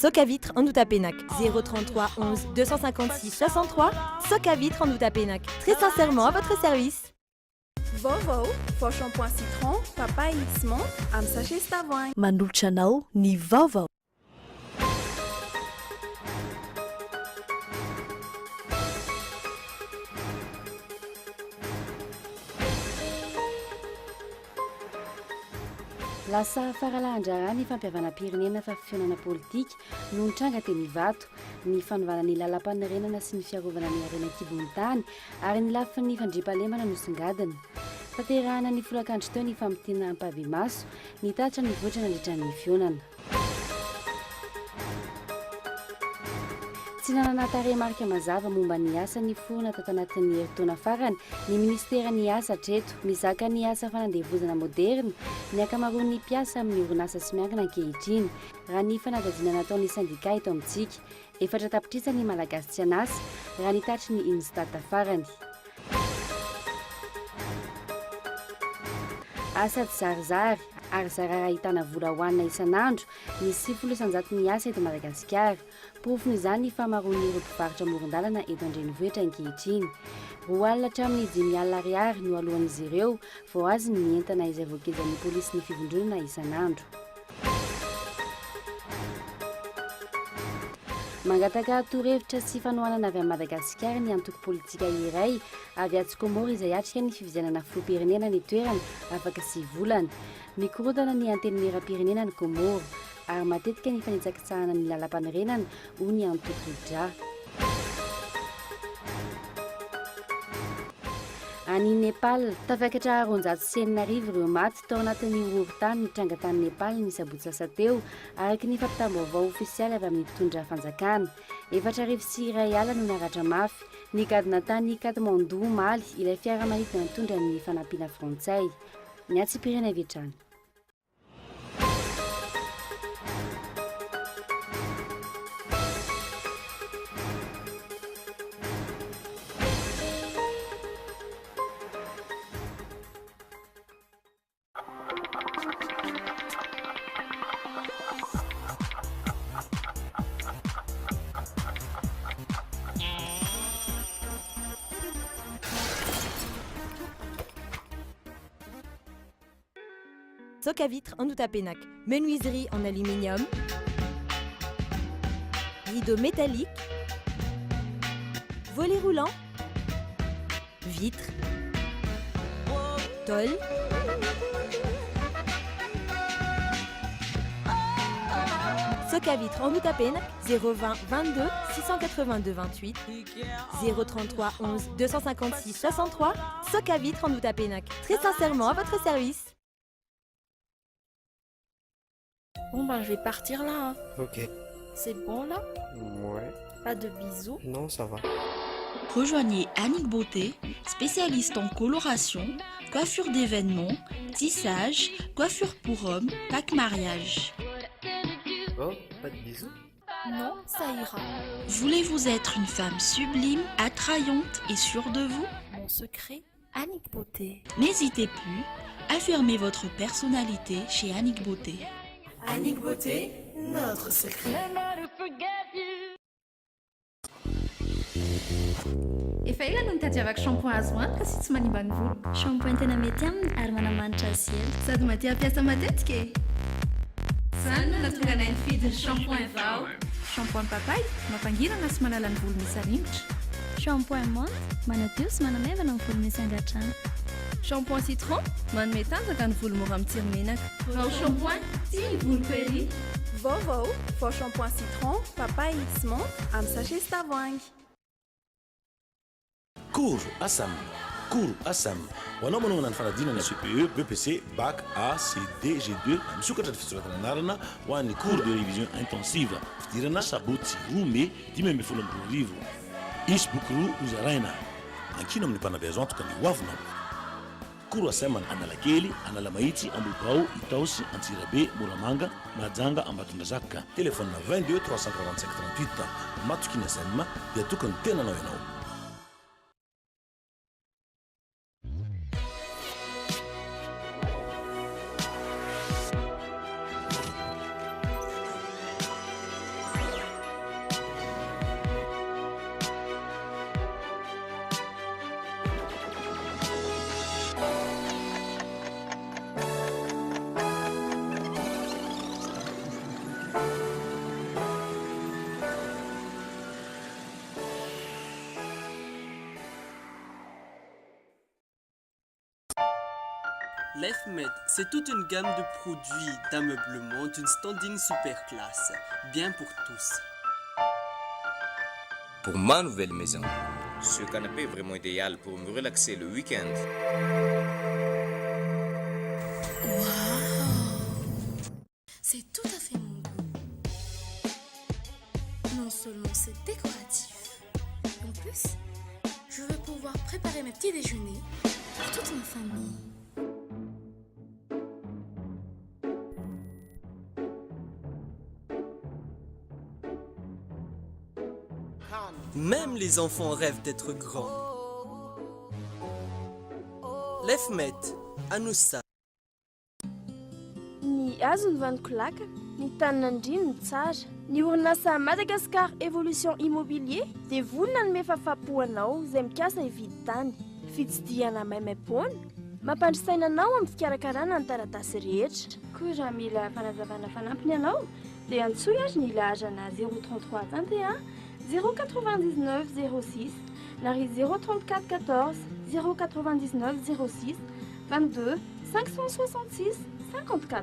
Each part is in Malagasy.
Soc à vitre en Outapenac 033 11 256 63. Soc à vitre en Outapenac. Très sincèrement à votre service. Vaovao, faux shampoing citron, papaye, ciment, am sachet stavoin. Manolotra anao ny vaovao. Lasa faralahandra ny fampiavana-pirenena fa fionana politika no nitranga teny Ivato ny fanovana ny lalam-panerenana sy ny fiarovana ny harena kibon-tany ary ny lafi ny fandriampahalemana nosongadina. Tanterahana ny folakandro teo ny fampitena ampavimaso ny tatra ny voatra nandritra ny fionana. Tsy nananataremarika mazava momba ny asa ny forona tao tanatin'ny herintaona farany ny ministera ny asa treto mizaka ny asa fanandevozana moderna ny akamaroan'ny mpiasa amin'ny orinasa sy miangana ankehitriny raha ny fanadadina nataon'ny sandika eto amintsika efatra tapitrisa ny malagasy tsy anasa raha ny tatry ny instata farany. Asa tsy zarizary ary zarara ahitana vola hoanina isan'andro ny 700 ny asa eto Madagasikara. Porofony izany famaroan'ireo mpivarotra amoron-dalana eto an-drenivohitra ankehitriny. Roa alina hatramin'ny 5 alina ariary no alohan'izy ireo vao azy ny entana izay voakezan'ny polisy ny fivondronana isan'andro. Mangataka torohevitra sy fanohanana avy amin'ny Madagasikara ny antoko politika iray avy Atsikômoro izay atrika ny fividianana filoham-pirenena ny toerana afaka 10 volana. Mikorotana ny antenimieram-pirenena ny Komoro ary matetika ny fanitsakitsahana ny lalam-panerenana ho ny antoko dra. Any Nepal, tafakatra 490 ireo maty tao anatin'ny horon-tany ny tranga tany Nepal ny sabotsy lasa teo araky ny fampitam-baovao ofisialy avy amin'ny mpitondra fanjakana. 4 alina no naratra mafy ny gadona tany Katmandu Maly ilay fiaramanidina nitondra ny fanampiana frantsay. Ny Atsipirena Vetrany. Soc à vitre en Outapenac. Menuiserie en aluminium. Rideaux métalliques. Volets roulants. Vitres. Tôle. Soc à vitre en Outapenac 020 22 682 28 033 11 256 63. Soc à vitre en Outapenac. Très sincèrement à votre service. Bon ben je vais partir là. Hein. Ok. C'est bon là? Ouais. Pas de bisous? Non, ça va. Rejoignez Annick Beauté, spécialiste en coloration, coiffure d'événements, tissage, coiffure pour hommes, pack mariage. Oh, pas de bisous? Non, ça ira. Voulez-vous être une femme sublime, attrayante et sûre de vous? Mon secret, Annick Beauté. N'hésitez plus, affirmez votre personnalité chez Annick Beauté. Annick Beauté, notre secret. Efa ela no nitadiavako shampoing azo antoka sy tsy manimba ny volo. Shampoing tena mety aminy ary manamanitra azy ela. Sady maty ampiasa matetika e. Zany no natonga anay nifidy ny shampoing Vao. Shampoing papay mampangirana sy manala ny volo misy aringotra. Shampoing menthe manadio sy manamevana ny volo misy angatrana. Shampoing citron manome tanjaka ny volo mora mitsiro menaka. Vao shampoing tia ny volo peri. Vaovao, faux shampoing citron, papaye, ciment, am sachet stavoing. Cours Assam. Cours Assam. Wanao manao ny fanadinana CPE, BPC, Bac A, C, D, G2 misokatra ny fisoratana anarana ho an'ny cours de révision intensive fidirana sabotsy 2 mai 2012. Isy boky 2 hozaraina. Ankino amin'ny mpanabe azo antoka ny hoavinao. Cours Assam Analakely, Analamahitsy, Ambohibao, Itaosy, Antsirabe, Moramanga, Mahajanga, Ambatondrazaka. Téléphone 22 345 38. Matoky ny Assam dia tokony tena anao ianao. L'EFMED, c'est toute une gamme de produits d'ameublement d'une standing super classe, bien pour tous. Pour ma nouvelle maison, ce canapé est vraiment idéal pour me relaxer le week-end. Waouh! C'est tout à fait mon goût. Non seulement c'est décoratif, en plus, je vais pouvoir préparer mes petits déjeuners pour toute ma famille. Même les enfants rêvent d'être grands. L'EFMED, à nous ça. Ny azo ny vanikolaka, ny tanin'andriny ny tsara. Ny orinasa Madagascar Evolution Immobilier dia vonona ny mefafapoanao izay mikasa hividy tany. Fitsidihana maimaimpoana, mampandrisaina anao amin'ny fikarakarana ny taratasy rehetra. Koa raha mila fanazavana fanampiny ianao dia antsoy azy ny lahazana 033 21 099 06 na ry 034 14 099 06 22 566 54.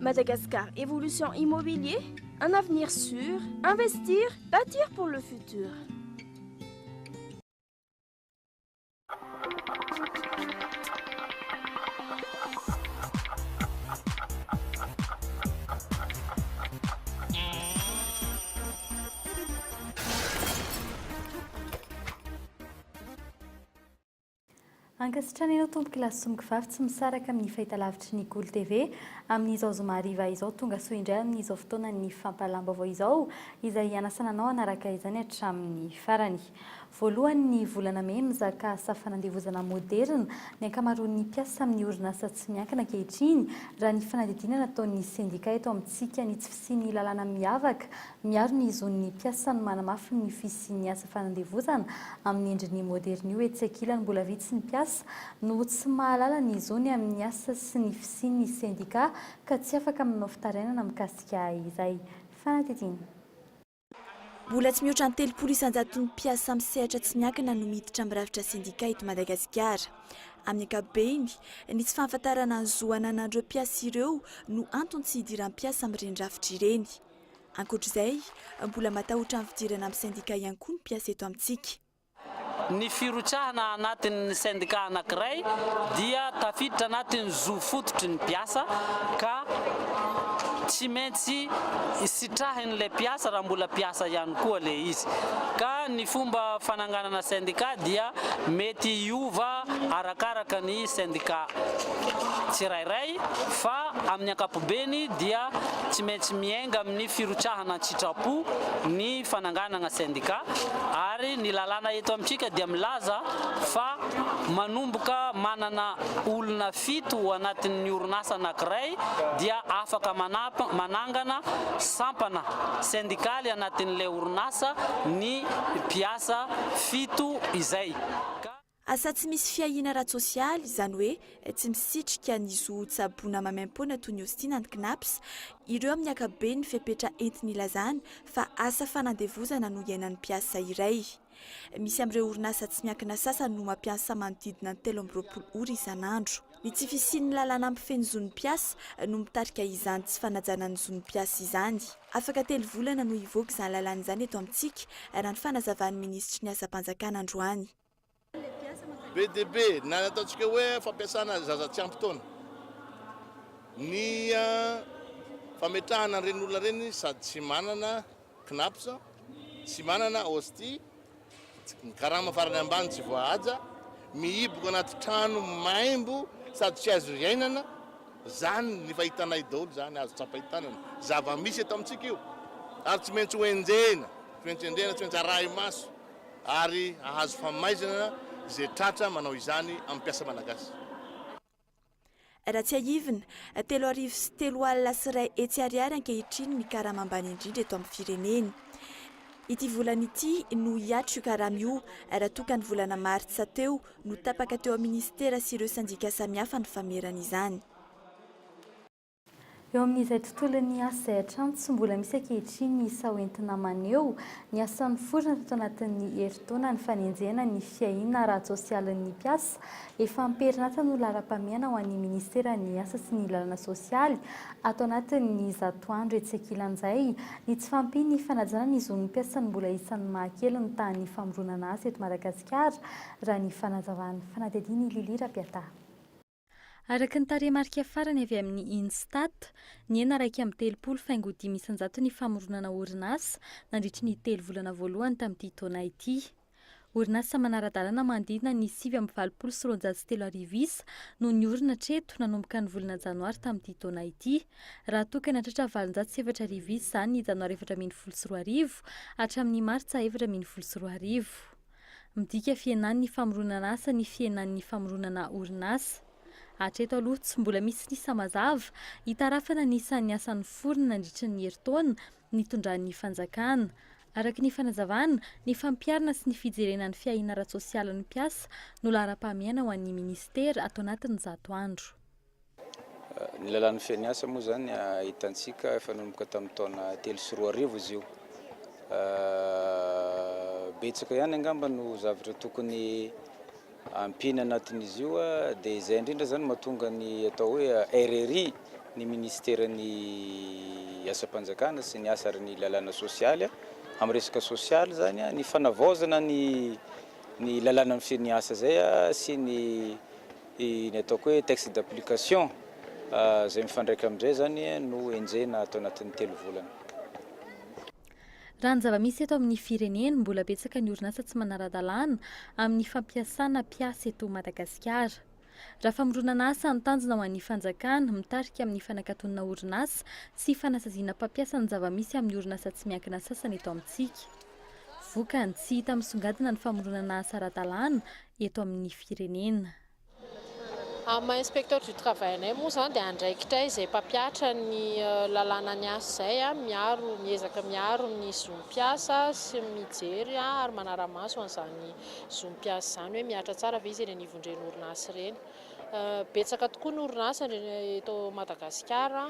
Madagascar Évolution Immobilier, un avenir sûr, investir, bâtir pour le futur. Ankasitrana ianao tomboky lasomboky vavy tsy misaraka amin'ny fahitalavitry ny KOLO TV amin'izao zomariva izao tonga soa indray amin'izao fotoana ny fampalamba vao izao izay anasana anao anaraka izany hatramin'ny farany. Voalohany ny volana May mizaka asa fanandevozana moderna ny ankamaroan'ny mpiasa amin'ny orinasa tsy miankina ankehitriny raha ny fanadidinana ataon'ny sendika eto amintsika ny tsy fisian'ny lalàna miavaka miaro ny zon'ny mpiasa no manamafy ny fisian'ny asa fanandevozana amin'ny endriny moderna io etsy ankilany mbola vitsy ny mpiasa no tsy mahalala ny zony amin'ny asa sy ny fisian'ny sendika ka tsy afaka manao fitarainana mikasika izay fanadidina. Mbola tsy mihoatra ny 300 ny mpiasa amin'ny sehatra tsy miankina no miditra mirafitra sendika eto Madagasikara. Amin'ny ankapobeny, ny tsy fahafantarana ny zo ananan'ireo mpiasa ireo no antony tsy hidiran'ny mpiasa amin'ireny rafitra ireny. Ankoatr'izay, mbola matahotra amin'ny fidirana amin'ny sendika ihany koa ny mpiasa eto amintsika. Ny firotsahana anatin'ny sendika anankiray dia tafiditra anatin'ny zo fototry ny mpiasa ka tsy maintsy sitrahin'ilay mpiasa raha mbola mpiasa ihany koa le izy. Ka ny fomba fananganana sendika dia mety hiova arakaraka ny sendika tsirairay fa amin'ny ankapobeny dia tsy maintsy miainga amin'ny firotsahana an-tsitrapo ny fananganana sendika ary ny lalàna eto amintsika dia milaza fa manomboka manana olona fito anatin'ny orinasa anankiray dia afaka manangana sampana sendikaly anatin'ilay orinasa ny mpiasa fito izay. Asa tsy misy fiahina ara-tsosialy izany hoe tsy misitrika ny zo tsaboana maimaimpoana toy ny hostina ny knaps ireo amin'ny ankapobeny fepetra entiny ilazana fa asa fanandevozana no iainan'ny mpiasa iray. Misy amin'ireo orinasa tsy miankina sasany no mampiasa manodidina ny 320 ora isan'andro. Ny tsy fisian'ny lalàna ampifeny zon'ny mpiasa no mitarika izany tsy fanajana ny zon'ny mpiasa izany. Afaka 3 volana no hivoaka izany lalàna izany eto amintsika raha ny fanazavan'ny ministry ny asa-panjakana androany. BDB na nataontsika hoe fampiasana zaza tsy ampy-taona. Ny fametrahana reny olona reny sady tsy manana knaps, tsy manana hosti, ny karama farany ambany tsy voahaja, mihiboka anaty trano maimbo sady tsy azo iainana, zany ny fahitanay daholo zany azo tsapahitanana. Zava-misy eto amintsika io ary tsy maintsy hoenjena, tsy maintsy henjena, arahy maso ary ahazo famaizana zay tratra manao izany amin'ny mpiasa malagasy. Raha tsy ahivina, 3 alina sy iray etsy ariary ankehitriny ny karama ambany indrindra eto amin'ny fireneny. Ity volana ity no hiatro io karama io raha toka ny volana maritsa teo no tapaka teo amin'ny ministera sy ireo sandika samihafa ny famerana izany. eo amin'izay tontolon'ny asa izay hatrany tsy mbola misy ankehitriny ny isa hoentina maneho ny asan'ny forona tato anatin'ny herintaona ny fanenjehana ny fiahinana ara-tsosialin'ny mpiasa efa miperinatra no laharam-pahamehana ho an'ny ministera ny asa sy ny lalàna sosialy atao anatin'ny zato andro etsy ankilan'izay ny tsy fampiny fanajana ny zon'ny mpiasa ny mbola isan'ny mahakely ny tahan'ny famoronana asa eto Madagasikara raha ny fanazavany fanadihadiany Lilira-Piata. Araka ny tarehimarika farany avy amin'ny Instat, ny ena raiky amin'ny 30.5% ny famoronana orinasa nandritra ny 3 volana voalohany tamin'ity taona ity. Orinasa manara-dalàna manodidina ny 7.403 isa no niorina hatreto nanomboka ny volana janoary tamin'ity taona ity. Raha toa ka nahatratra 707 isa izany ny janoary 2024 hatramin'ny martsa 2024. Midika fienan'ny famoronana asa ny fienan'ny famoronana orinasa. Hatreto aloha tsy mbola misy nisa mazava hitarafana nisan'ny asan'ny forona nandritra ny herintaona nitondran'ny fanjakana. Araka ny fanazavana, ny fampiarana sy ny fijerenan'ny fiahinana ara-tsosialin'ny mpiasa no laharam-pahamehana ho an'ny ministera atao anatin'ny 100 andro. Ny lalàn'ny fiainasa moa zany hitantsika efa nanomboka tamin'ny taona 2024 izy io. Betsaka ihany angamba no zavatra tokony ampina anatin'izy io dia izay indrindra zany mahatonga ny atao hoe RRI ny ministeran'ny asa-panjakana sy ny asa ny lalàna sosialy amin'ny resaka sosialy zany ny fanavaozana ny lalàna ny fiainasa zay sy ny ataoko hoe texte d'application zay mifandraika amin'izay zany no enjehina atao anatin'ny 3 volana. Raha ny zava-misy eto amin'ny firenena mbola betsaka ny orinasa tsy manara-dalàna amin'ny fampiasana mpiasa eto Madagasikara. Raha famoronana asa ny tanjona ho an'ny fanjakana mitarika amin'ny fanankatonana orinasa sy fanasaziana mpampiasa ny zava-misy amin'ny orinasa tsy miankina sasany eto amintsika. Vokany tsy hita misongadina ny famoronana asa ara-dalàna eto amin'ny firenena. Inspecteur du travail anay moa zany dia andraikitray izay mpampiatra ny lalàna ny asa izay miezaka miaro ny zom-piasa sy mijery ary manara-maso an'izany zom-piasa izany hoe miatra tsara ve izy eny anivondreny orinasa ireny. Betsaka tokoa ny orinasa eto Madagasikara,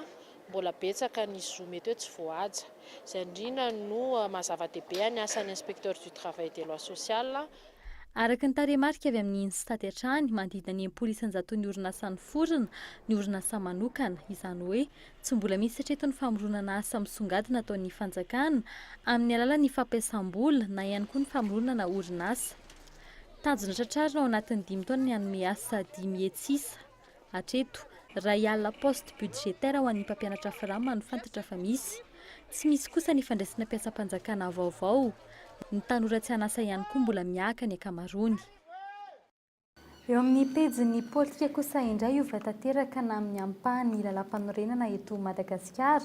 mbola betsaka ny zo mety hoe tsy voahaja. Izay indrindra no mazava-dehibe ny asan'ny inspecteur du travail et de loi sociale. Araka ny tarehimarika avy amin'ny Instat hatrany manodidina ny 100 ny orinasan'ny forona, ny orinasa manokana, izany hoe tsy mbola misy hatreto ny famoronana asa misongadina ataon'ny fanjakana amin'ny alalan'ny fampiasam-bola na ihany koa ny famoronana orinasa. Tanjona tratrarina ao anatin'ny 5 taona ny hanome asa 5 hetsisa. Hatreto, raha hiala poste budgétaire ho an'ny mpampianatra firama no fantatra fa misy. Tsy misy kosa ny fandraisana mpiasa-panjakana vaovao. Ny tanora tsy hanasa ihany koa mbola miaka ny akamarony. Eo amin'ny pejin'ny politika kosa indray io vatanteraka na amin'ny ampahany lalam-panorenana eto Madagasikara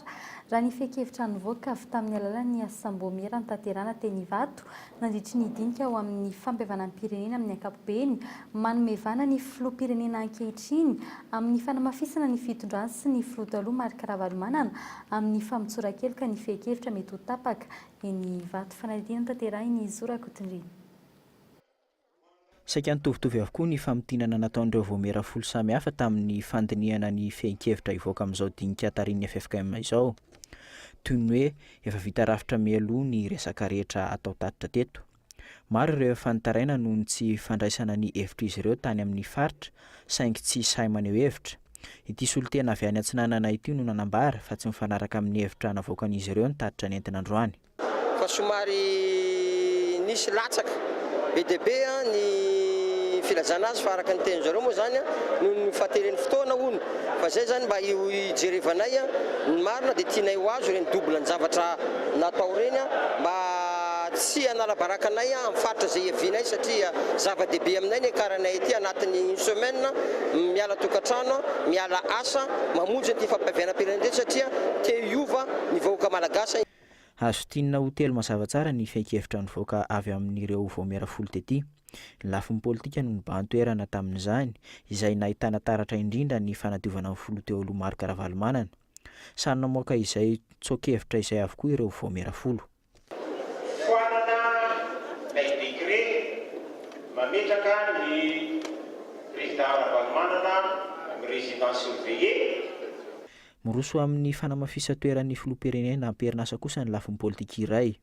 raha ny fehi-kevitra nivoaka avy tamin'ny alalan'ny asambomera tanterana teny Ivato nandritry ny dinika ao amin'ny fampihavanam-pirenena amin'ny ankapobeny manomevana ny filoham-pirenena ankehitriny amin'ny fanamafisana ny fitondrana sy ny filoha taloha Marc Ravalomanana amin'ny famontsoran-keloka ny fehi-kevitra mety ho tapaka eny Ivato fanadihana tanterahiny Zora Kotondrina. Saika nitovitovy avokoa ny famotinana nataon'ireo voamera folo samihafa tamin'ny fandinihana ny fehi-kevitra ivoaka amin'izao dinika tarihin'ny FFKM izao. Toy ny hoe efa vita rafitra mialoha ny resaka rehetra atao tatitra teto. Maro ireo efa nitaraina noho ny tsy fandraisana ny hevitra izy ireo tany amin'ny faritra, saingy tsy sahy maneho hevitra. Ity solotena avy any Antsinanana ity no nanambara fa tsy mifanaraka amin'ny hevitra navoakan'izy ireo ny tatitra ny entina androany. Fa somary nisy latsaka be dia be ny filazana azy fa araka ny teny zareo moa zany no ny fahateren'ny fotoana hono fa zay zany mba hijerevanay ny marina dia tianay ho azo ireny double ny zavatra natao reny mba tsy hanala-baraka anay amin'ny faritra zay hevinay satria zava-dehibe aminay ny akaranay ity anatin'ny semaine miala tokantrano miala asa mamonjy ny fampiavianam-pirenena satria te hiova ny vahoaka malagasy. Azo tinina ho telo mazava tsara ny fehi-kevitra nivoaka avy amin'ireo voamera folo tety. Ny lafin'ny politika no nibahan-toerana tamin'izany izay nahitana taratra indrindra ny fanadiovana ny folo teo aloha Marc Ravalomanana. Samy namoaka izay tsokevitra izay avokoa ireo voamera folo. Foanana ilay décret mametraka ny président Ravalomanana amin'ny résidence surveillée. miroso amin'ny fanamafisatoeran'ny filoham-pirenena am-perinasa kosa ny lafin'ny politika iray.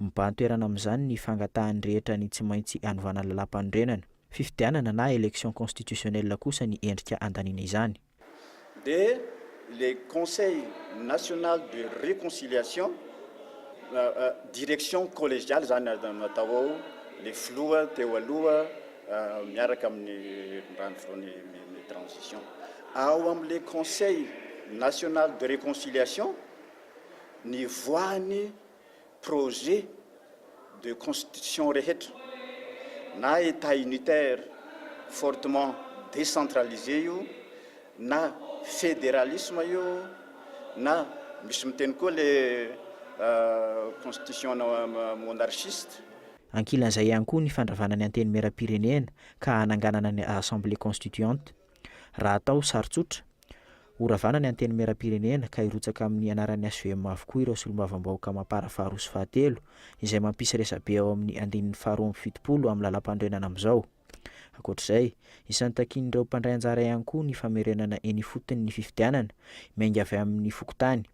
Mibahan-toerana amin'izany ny fangatahan'ny rehetra ny tsy maintsy hanovana lalam-panorenana, fifidianana na élection constitutionnelle kosa ny endrika andaniana izany. De le Conseil national de réconciliation, direction collégiale zany natao ao, le filoha teo aloha miaraka amin'ny ranofony transition. Ao am'le Conseil national de réconciliation ny voany projet de constitution rehetra na état unitaire fortement décentralisé io na fédéralisme io na misy miteny koa le constitution monarchiste. Ankilan'izay ihany koa ny fandravana ny anteny miaram-pirenena ka hananganana ny assemblée constituante. Raha atao sarotsotra, horavana ny anteny miaram-pirenena ka hirotsaka amin'ny anaran'ny SVM avokoa ireo solombavambahoaka mampara faharoa sy fahatelo izay mampisy resabe ao amin'ny andinin'ny faharoa amby fitopolo amin'ny lalam-pandrenana amin'izao. Ankoatr'izay, isan'ny takin'ireo mpandray anjara ihany koa ny famerenana eny ifotony ny fifidianana miainga avy amin'ny fokotany.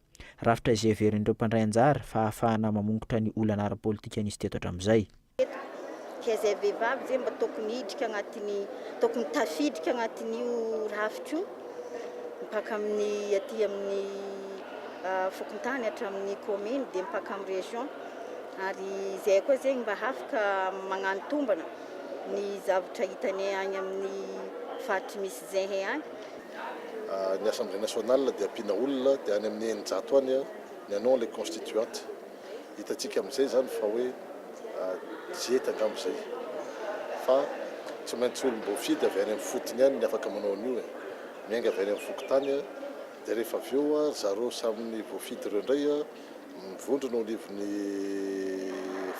Rafitra izay averin'ireo mpandray anjara fa ahafahana mamongotra ny olana ara-politika nisy teto hatramin'izay. Izay vehivavy zay mba tokony hidrika agnatiny, tokony tafiditra agnatin'io rafitra io mpaka amin'ny aty amin'ny fokontany hatramin'ny commune dia mpaka amin'ny région, ary izay koa zegny mba afaka magnano tombana ny zavatra hitany any amin'ny faritry misy zay any. Ny Assemblée nationale dia ampiana olona dia any amin'ny eninjato any ny anao le constituante. Hitantsika amin'izay zany fa hoe jeta angambozay fa tsy maintsy olom-boafidy avy any amin'ny fotony any ny afaka manao an'io miainga avy any amin'ny fokotany dia rehefa avy eo zareo samy voafidy ireo indray mivondrona ao anivon'ny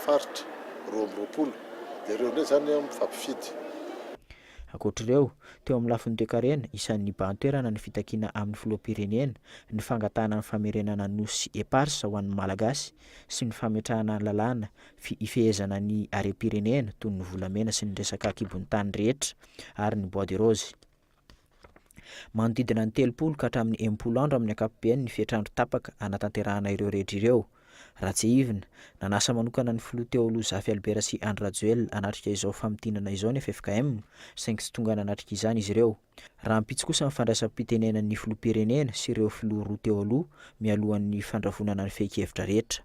faritra 220 dia ireo indray zany mifampifidy. Ankoatr'ireo, teo amin'ny lafin'ny toe-karena isan'ny bahan-toerana ny fitakiana amin'ny filoham-pirenena ny fangatahana ny famerenana nosy eparsa ho an'ny malagasy sy ny fametrahana lalàna ifehezana ny harem-pirenena toy ny volamena sy ny resaka kibon'ny tany rehetra ary ny bois de rose. Manodidina ny 30 ka hatramin'ny 80 andro amin'ny ankapobeny ny fiatrandro tapaka anatanterahana ireo rehetra ireo. Raha tsy ivina, nanasa manokana ny filoha teo aloha Zafy Albert sy Andry Rajoelina hanatrika izao famtinana izao ny FFKM saingy tsy tonga nanatrika izany izy ireo. Raha ampitsy kosa ny fandraisam-pitenenan'ny filoham-pirenena sy ireo filoha roa teo aloha mialohan'ny fandravonana ny fehi-kevitra rehetra.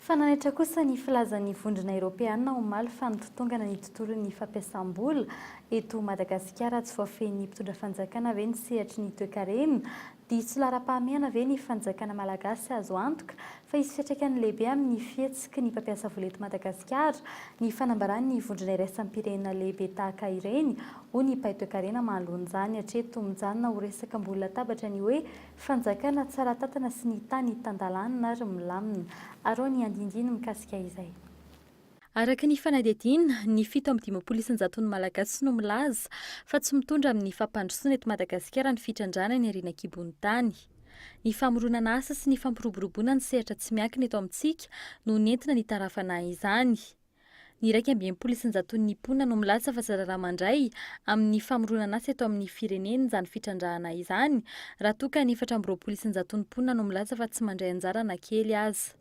Fananaitra kosa ny filazan'ny vondrona Europeana omaly fa nitotongana ny tontolon'ny fampiasam-bola eto Madagasikara tsy voafehin'ny mpitondra fanjakana ve ny sehatry ny toe-karena dia tsy lara-pahamehana ve ny fanjakana malagasy azo antoka fa isy fiantraikany lehibe amin'ny fihetsiky ny mpampiasa vola eto Madagasikara ny fanambaran'ny vondrona iraisam-pirenena lehibe tahaka ireny hoy ny mpahay toe-karena manoloan'izany hatreto mijanona ho resaka ambony latabatra ny hoe fanjakana tsara tatana sy ny tany tandalana ary milamina. Arao ny andindiny mikasika izay. Araka ny fanadihadiana, ny 7.9% ny malagasy no milaza fa tsy mitondra amin'ny fampandrosoana eto Madagasikara ny fitrandrana ny ariana kibon'ny tany. Ny famoronana asa sy ny fampiroboroboana ny sehatra tsy miankina eto amintsika no nentina ny tarafana izany. Ny 2.9% ny mponina no milaza fa zarara mandray amin'ny famoronana asa eto amin'ny firenena izany fitrandrahana izany, raha toa ka ny 4.9% ny mponina no milaza fa tsy mandray anjara na kely aza.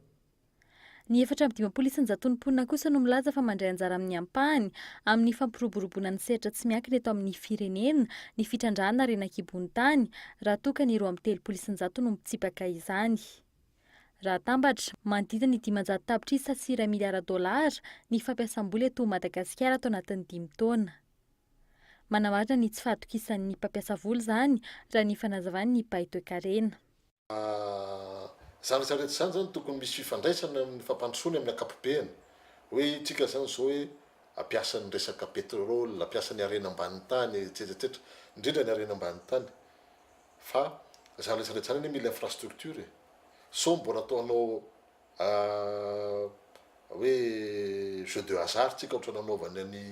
Ny 4.9% ny mponina kosa no milaza fa mandray anjara amin'ny ampahany amin'ny fampiroboroboana ny sehatra tsy miankina eto amin'ny firenena ny fitrandrahana rena kibon'ny tany, raha toa ka ny 3.3% no mitsipaka izany. Raha tambatra, manodidina ny 500 tapitrisa sy $1 miliara ny fampiasam-bola eto Madagasikara tao anatin'ny 5 taona. Manamarina ny tsy fahatokisan'ny mpampiasa vola izany raha ny fanazavany ny mpahay toe-karena. Zany rehetra zany zany tokony misy fifandraisana amin'ny fampandrosoana amin'ny ankapobeny. Hoe tsika zany zao hoe ampiasa ny resaka pétrole, ampiasa ny arena ambanin'ny tany, etc. Indrindra ny arena ambanin'ny tany. Fa zany rehetra zany mila infrastructure. So mbola ataonao hoe jeu de hasard tsika ohatra nanaovana ny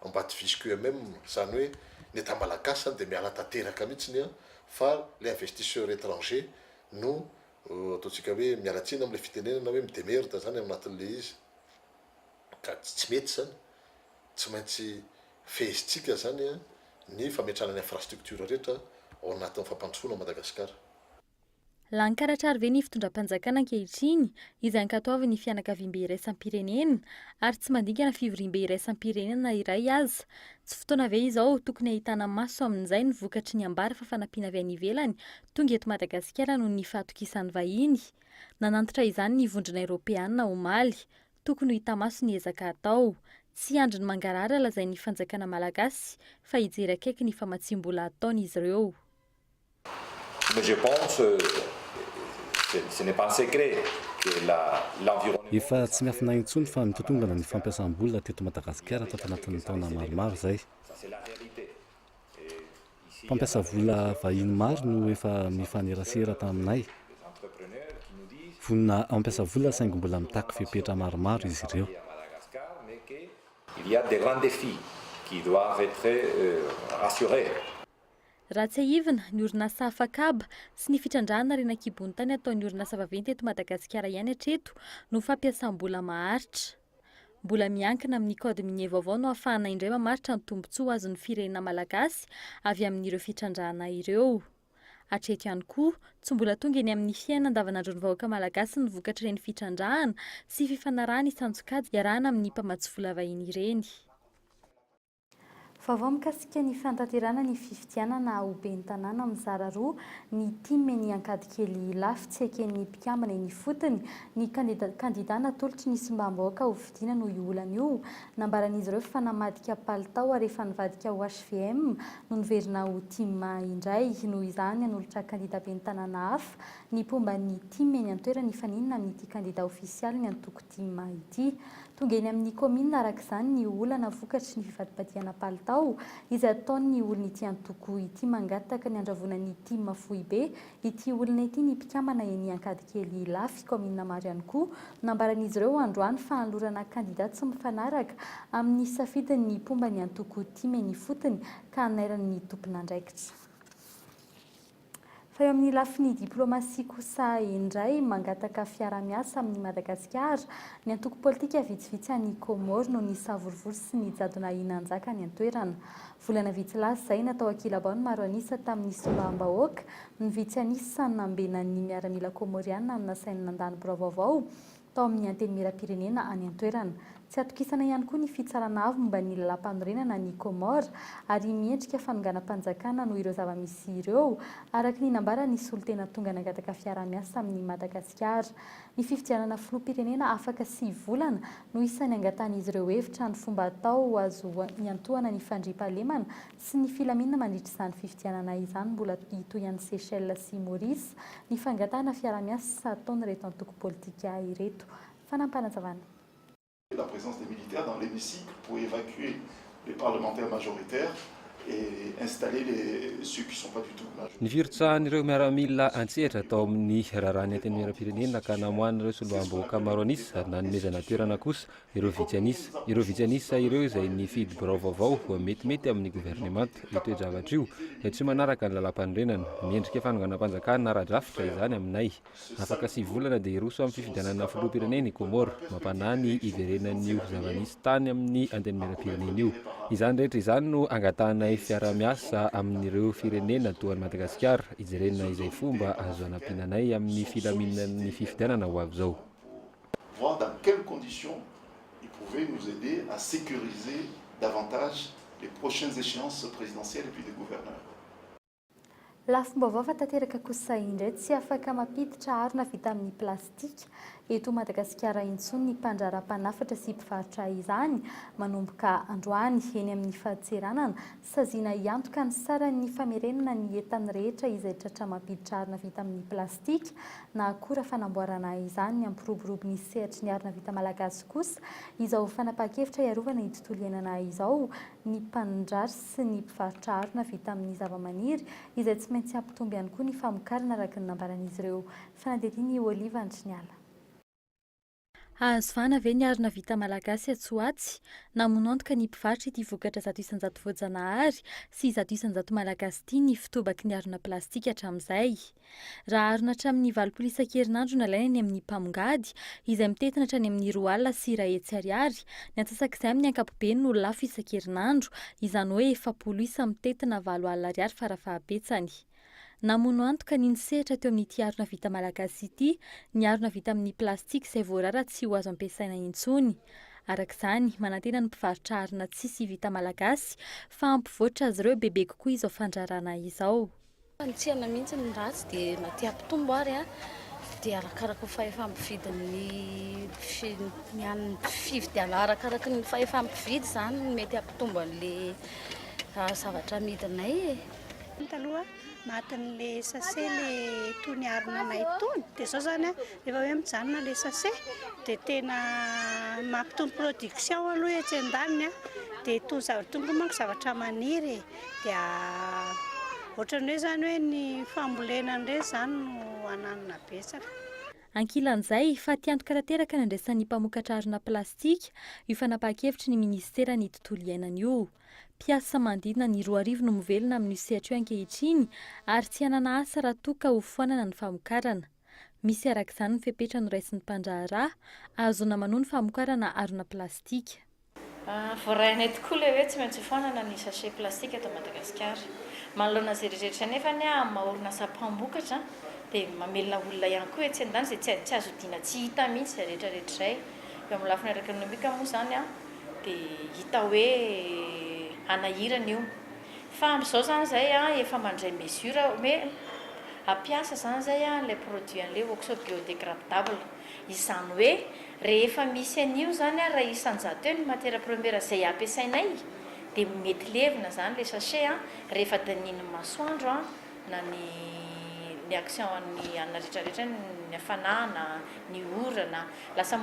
ambaty visque même zany hoe ny etat malagasy dia miala tanteraka mihitsy fa les investisseurs étrangers no ataontsika hoe mialatsina amin'ilay fitenenana hoe midemerde zany amin'ny atin'ilay izy. ka tsy mety zany tsy maintsy fehizitsika zany a ny fametranany infrastructure rehetra ao anatin'ny fampandrosoana Madagasikara. Lankaratra ve ny fitondram-panjakana ankehitriny izay ankatoavy ny fianakaviam-be iraisam-pirenena ary tsy mandingana fivoriam-be iraisam-pirenena iray aza. Tsy fotoana ve izao tokony ahitana maso amin'izay ny vokatry ny ambara fa fanampiana avy any ivelany tonga eto Madagasikara noho ny fahatokisan'ny vahiny. Nanantitra izany ny vondrona Eoropeanina omaly. Tokony ho hita maso ny ezaka atao. Tsy andriny mangarara lazay ny fanjakana malagasy fa hijery akaiky ny famatsim-bola ataon'izy ireo. Mais je pense, ce n'est pas un secret que l'environnement... Efa tsy miafina intsony fa mitotongana ny fampiasam-bola teto Madagasikara tato anatin'ny taona maromaro zay. Fampiasa vola vahiny maro no efa mifanerasera taminay. Vonina mampiasa vola saingy mbola mitaky fepetra maromaro izy ireo. Il y a des grands défis qui doivent être assurés. Raha tsy haivina ny orinasa afakaba sy ny fitrandrahana renakibony tany ataon'ny orinasa vaventy eto Madagasikara ihany hatreto no fampiasam-bola maharitra. Mbola miankina amin'ny kaody minier vaovao no ahafahana indray mamaritra ny tombontsoa azon'ny firenena malagasy avy amin'ireo fitrandrahana ireo. Hatreto ihany koa tsy mbola tonga eny amin'ny fiainana andavanandron'ny vahoaka malagasy ny vokatra ireny fitrandrahana sy fifanarahana isanjokajy iarahana amin'ny mpamatsy vola vahiny ireny. Vaovao mikasika ny fantanterana ny fifidianana ho ben'ny tanàna mizara roa ny time ny ankady kely lafy tsy eken'ny mpikambana eny fotony ny kandida natolotry ny sombam-bahoaka ho fidiana no io olana io nambaran'izy ireo fanamadika palitao ary efa nivadika ho HVM no niverina ho time indray noho izany anolotra kandida ben'ny tanàna hafa ny pomba ny time ny antoerany faninana amin'ity kandida ofisialy ny antoko time ity. Tonga eny amin'ny komina araka izany ny olana vokatry ny fivadibadiana palitao izay ataon'ny olona ity antoko ity mangataka ny andravonany ity mafohy be ity olona ity ny mpikambana eny ankady kely lafy komina maro ihany koa nambaran'izy ireo androany fa hanolorana kandida tsy mifanaraka amin'ny safidin'ny pomba ny antoko time ny fotony ka anairan'ny tompon'andraikitra. Fa eo amin'ny lafiny diplomasia kosa indray mangataka fiara-miasa amin'ny Madagasikara ny antoko politika vitsivitsy any Komoro no ny savorivory sy ny jadona hinan-jaka ny antoerana. Volana vitsy lasa izay natao ankilabao ny maro anisa tamin'ny sombam-bahoaka ny vitsy anisa nambenan'ny miaramila komoriana amina sainy nandany Vaovao tao amin'ny anteny miram-pirenena any antoerana. Tsy atokisana ihany koa ny fitsarana avy momba ny lalam-panorenana ny Komoro ary miendrika fanonganam-panjakana noho ireo zava-misy ireo araka ny nambara ny solotena tonga nangataka fiara-miasa amin'ny Madagasikara. Ny fifidianana filoham-pirenena afaka 7 volana no isan'ny angatan'izy ireo hevitra ny fomba atao azo niantohana ny fandriam-pahalemana sy ny filaminana mandritra izany fifidianana izany mbola hitoy an'ny Seychelles sy Maurice ny fangatana fiara-miasa ataony reto antoko politika ireto. Fanampanazavana. La présence des militaires dans l'hémicycle pour évacuer les parlementaires majoritaires et installer ceux qui ne sont pas du tout majoritaires. Ny firitsahan'ireo miaramila antsehatra atao amin'ny raharahany anteny miram-pirenena ka namohan'ireo soloam-bahoaka maro anisa na nomezana toerana kosa ireo vitsy anisa ireo izay nifidy birao vaovao metimety amin'ny gouvernemanta io toe-javatra io tsy manaraka ny lalam-panorenana miendrika fanonganam-panjakana ara-drafitra izany aminay afaka 7 volana dia iroso amin'ny fifidianana filoham-pirenena Komoro mampanany iverenan'io zava-misy tany amin'ny anteny miram-pirenena io. Izany rehetra izany no angatanay fiara-miasa amin'ireo firenena toa ny Madagasikara ijerenina izay fomba azo anampinanay amin'ny filaminan'ny fifidianana ho avy zao. Voir dans quelles conditions ils pouvaient nous aider à sécuriser davantage les prochaines échéances présidentielles et puis des gouverneurs. Lafim-baovao fa tanteraka kosa indray tsy afaka mampiditra harona vita amin'ny plastika eto Madagasikara intsony ny mpandrara-panafatra sy mpivarotra izany manomboka androany eny amin'ny fahatseranana saziana iantoka ny saran'ny famerenana ny entana rehetra izay tratra mampiditra harona vita amin'ny plastika na akora fanamboarana izany ampiroborobo ny sehatry ny harona vita malagasy kosa izao fanapahan-kevitra iarovana ny tontolo iainana izao ny mpandrary sy ny mpivarotra harona vita amin'ny zavamaniry izay tsy maintsy ampitomby ihany koa ny famokarana araka ny nambaran'izy ireo. Fanadihadiana Oliva Andriniala. Azo vana ve ny arina vita malagasy Atsoatsy namono antoka ny mpivarotra ity vokatra 100 voajanahary sy 100 malagasy ity ny fitobaky ny arina plastika hatramin'izay. Raha arina hatramin'ny 20 isan-kerinandro nalaina ny amin'ny mpamongady izay mitetina hatrany amin'ny 2 alina sy 100 ariary, ny antsasak'izay amin'ny ankapobeny no lafo isan-kerinandro, izany hoe 7 isa mitetina 4 alina ariary farafahabetsany. Namono antoka ny sehatra teo amin'ity arina vita malagasy ity, ny arina vita amin'ny plastika izay voarara tsy ho azo ampiasaina intsony. Arak'izany, manantena ny mpivarotra arina tsisy vita malagasy fa ampivoatra azy ireo bebe kokoa izao fandrarana izao. Ny tsena mihitsy ny ratsy dia maty ampitombo ary dia arakaraka ny fahefa-mividin'ny mpividy arakaraka ny fahefa-mividy izany mety ampitombo an'ilay zavatra amidinay. Taloha matin'le sase le tony aronanay tony dia zao zany rehefa hoe mijanona le sase dia tena mampitombo production aloha etsy an-daniny dia tony zavatra manko zavatra maniry dia ohatran'ny hoe zany hoe ny fambolena indray zany no ananina betsaka. Ankilan'izay fa tiantoka rateraka ny andraisan'ny mpamokatra arina plastika io fanapahakevitry ny ministera ny tontolo iainana io. Mpiasa manodidina ny 2,000 no mivelona amin'ny sehatra io ankehitriny ary tsy hanana asa raha toa ka ho foanana ny famokarana. Misy arak'izany ny fepetra noraisin'ny mpandraharaha azona manoa ny famokarana arina plastika. Voarainay tokoa ilay hoe tsy maintsy foanana ny sachet plastika eto Madagasikara. Manoloana izay rehetra nefa ny maha mpamokatra dia mamelona olona ihany koa etsy an-dany izay tsy azo diana tsy hita mihitsy izay rehetra izay. Eo amin'ny lafiny ara-ekonomika moa izany dia hita hoe anahirana io. Fa amin'izao zany izay efa mandray mesure hoe ampiasa zany izay ilay produit an'ilay oxo biodégradable. Izany hoe rehefa misy an'io zany raha isan-jato eo ny matière première izay ampiasainay dia mety levina zany ilay sachet rehefa daniny masoandro na ny action ny anona rehetrarehetra ny hafanana, ny orana, lasa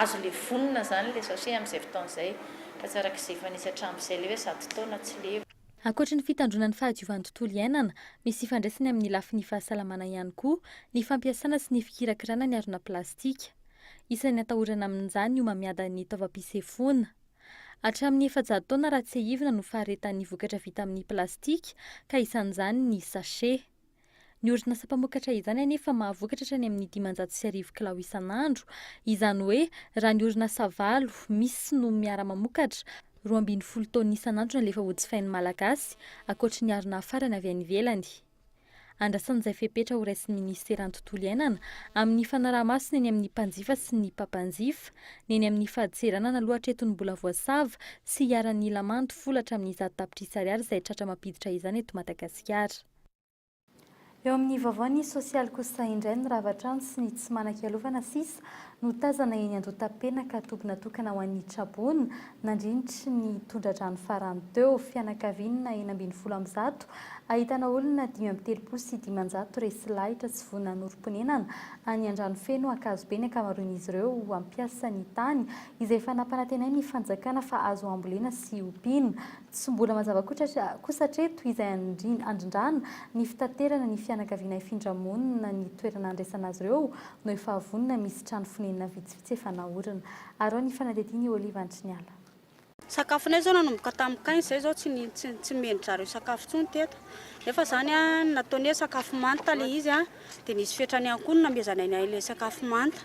azo le vonona zany ilay sachet amin'izay fotoan'izay. Fa tsy arak'izay efa nisy hatramin'izay ilay hoe 100 taona tsy leva. Ankoatra ny fitandronan'ny fahadiovan'ny tontolo iainana, misy ifandraisany amin'ny lafin'ny fahasalamana ihany koa ny fampiasana sy ny fikirakirana ny arina plastika. Isan'ny atahorana amin'izany ny homamiada ny taovam-pisefoana. Hatramin'ny 700 taona raha tsy haivina no faharetan'ny vokatra vita amin'ny plastika ka isan'izany ny sachet. Ny orinasa mpamokatra izany anefa mahavokatra hatrany amin'ny 500 kilao isan'andro, izany hoe raha ny orinasa 8 misy no miara-mamokatra 12 taona isan'andro na lefa hojifain'ny malagasy ankoatra ny arina afarana avy any ivelany. Andrasan'izay fepetra ho raisin'ny ministeran'ny tontolo iainana amin'ny fanaraha-masina eny amin'ny mpanjifa sy ny mpampanjifa, ny eny amin'ny fahadiseranana lohatretony mbola voasava sy hiaran'ny lamanto folatra amin'ny 100 tapitrisa ariary izay tratra mampiditra izany eto Madagasikara. Eo amin'ny vaovao sosialy kosa indray ny ravatrano sy ny tsy manan-kialovana sisa no tazana eny Andotam-penaka tobina tokana ho an'ny Trabona nandrinitry ny tondra-drano farany teo fianakaviana 120 ahitana olona 5telopolo sy 500 resy lahitra tsy vonina norom-ponenana any an-drano feno Akazobe ny ankamaroan'izy ireo ampiasa ny tany izay efa nampanantenainy ny fanjakana fa azo ambolena sy ompiana. Tsy mbola mazava kosa hatreto izay andrindrana ny fitaterana ny fianakaviana ifindramonina ny toerana andraisana azy ireo no efa avonina misy trano fonenana vitsivitsy efa nahorana. Arao ny fanadetiny Oliva Antriniala. Sakafonay zao nanomboka tam'kainy izay zao tsy mendry sakafo tsony teto. Nefa zany nataonay sakafo manta le izy dia nisy fetrany ankono namezanay ilay sakafo manta.